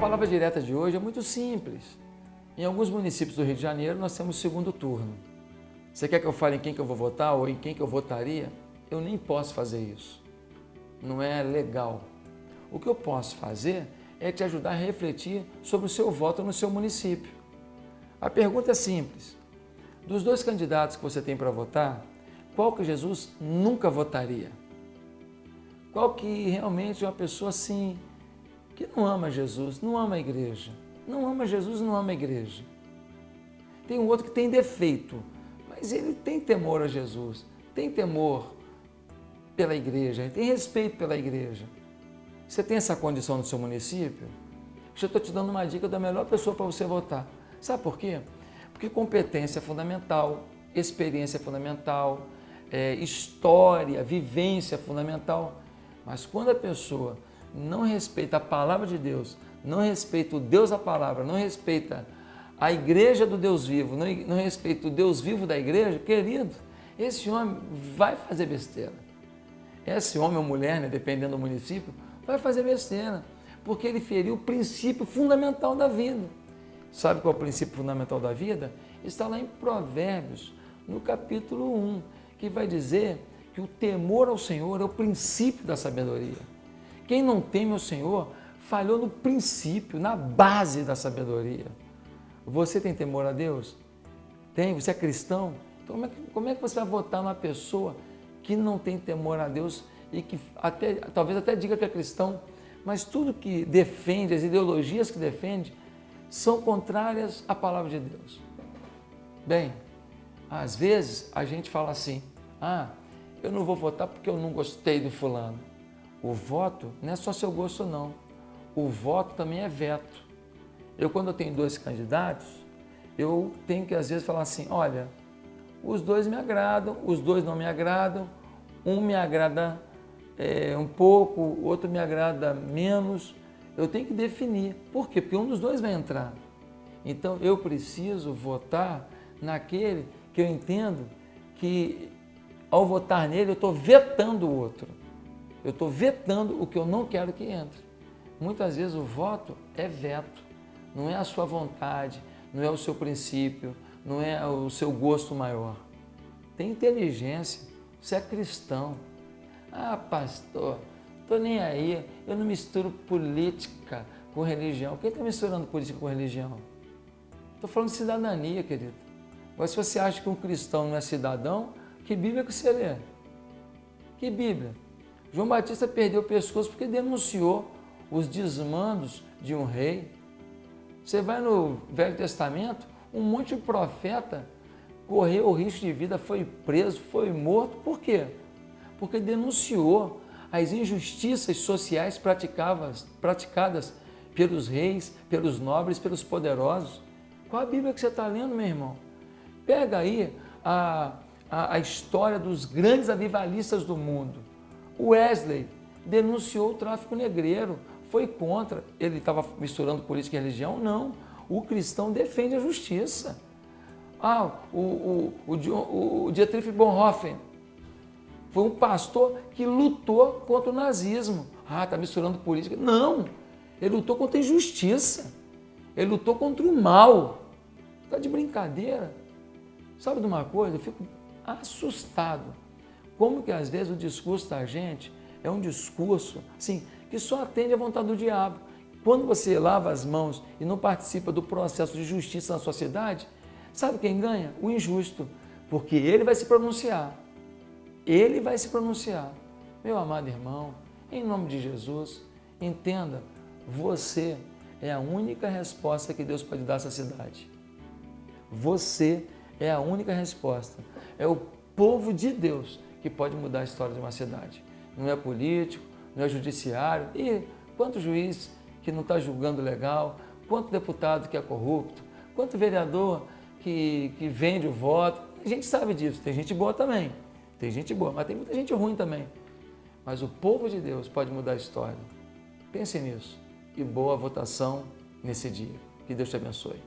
palavra direta de hoje é muito simples. Em alguns municípios do Rio de Janeiro nós temos segundo turno. Você quer que eu fale em quem que eu vou votar ou em quem que eu votaria? Eu nem posso fazer isso. Não é legal. O que eu posso fazer é te ajudar a refletir sobre o seu voto no seu município. A pergunta é simples. Dos dois candidatos que você tem para votar, qual que Jesus nunca votaria? Qual que realmente é uma pessoa assim, que não ama Jesus, não ama a igreja? Não ama Jesus, não ama a igreja. Tem um outro que tem defeito, mas ele tem temor a Jesus, tem temor pela igreja, ele tem respeito pela igreja. Você tem essa condição no seu município? Já estou te dando uma dica da melhor pessoa para você votar. Sabe por quê? Porque competência é fundamental, experiência é fundamental, história, vivência é fundamental. Mas quando a pessoa não respeita a palavra de Deus, não respeita o Deus da palavra, não respeita a igreja do Deus vivo, não respeita o Deus vivo da igreja, querido, esse homem vai fazer besteira. Esse homem ou mulher, dependendo do município, vai fazer besteira, porque ele feriu o princípio fundamental da vida. Sabe qual é o princípio fundamental da vida? Está lá em Provérbios, no capítulo 1, que vai dizer que o temor ao Senhor é o princípio da sabedoria. Quem não teme ao Senhor falhou no princípio, na base da sabedoria. Você tem temor a Deus? Tem? Você é cristão? Então como é que você vai votar numa pessoa que não tem temor a Deus e que talvez até diga que é cristão, mas tudo que defende, as ideologias que defende, são contrárias à palavra de Deus? Bem, às vezes a gente fala assim, eu não vou votar porque eu não gostei do fulano. O voto não é só seu gosto não, o voto também é veto. Quando eu tenho dois candidatos, eu tenho que às vezes falar assim, olha, os dois me agradam, os dois não me agradam, um me agrada um pouco, o outro me agrada menos. Eu tenho que definir. Por quê? Porque um dos dois vai entrar. Então eu preciso votar naquele que eu entendo que ao votar nele eu estou vetando o outro. Eu estou vetando o que eu não quero que entre. Muitas vezes o voto é veto. Não é a sua vontade, não é o seu princípio, não é o seu gosto maior. Tem inteligência, você é cristão. Pastor, estou nem aí, eu não misturo política com religião. Quem está misturando política com religião? Estou falando de cidadania, querido. Agora, se você acha que um cristão não é cidadão, que Bíblia que você lê? Que Bíblia? João Batista perdeu o pescoço porque denunciou os desmandos de um rei. Você vai no Velho Testamento, um monte de profeta correu o risco de vida, foi preso, foi morto. Por quê? Porque denunciou as injustiças sociais praticadas pelos reis, pelos nobres, pelos poderosos. Qual a Bíblia que você está lendo, meu irmão? Pega aí a história dos grandes avivalistas do mundo. Wesley denunciou o tráfico negreiro, foi contra. Ele estava misturando política e religião? Não. O cristão defende a justiça. O Dietrich Bonhoeffer foi um pastor que lutou contra o nazismo. Está misturando política. Não, ele lutou contra a injustiça. Ele lutou contra o mal. Está de brincadeira. Sabe de uma coisa? Eu fico assustado. Como que às vezes o discurso da gente é um discurso assim, que só atende à vontade do diabo. Quando você lava as mãos e não participa do processo de justiça na sociedade, sabe quem ganha? O injusto. Porque ele vai se pronunciar. Ele vai se pronunciar. Meu amado irmão, em nome de Jesus, entenda, você é a única resposta que Deus pode dar a essa cidade. Você é a única resposta. É o povo de Deus que pode mudar a história de uma cidade. Não é político, não é judiciário. E quanto juiz que não está julgando legal, quanto deputado que é corrupto, quanto vereador que vende o voto. A gente sabe disso, tem gente boa também. Tem gente boa, mas tem muita gente ruim também. Mas o povo de Deus pode mudar a história. Pense nisso. E boa votação nesse dia. Que Deus te abençoe.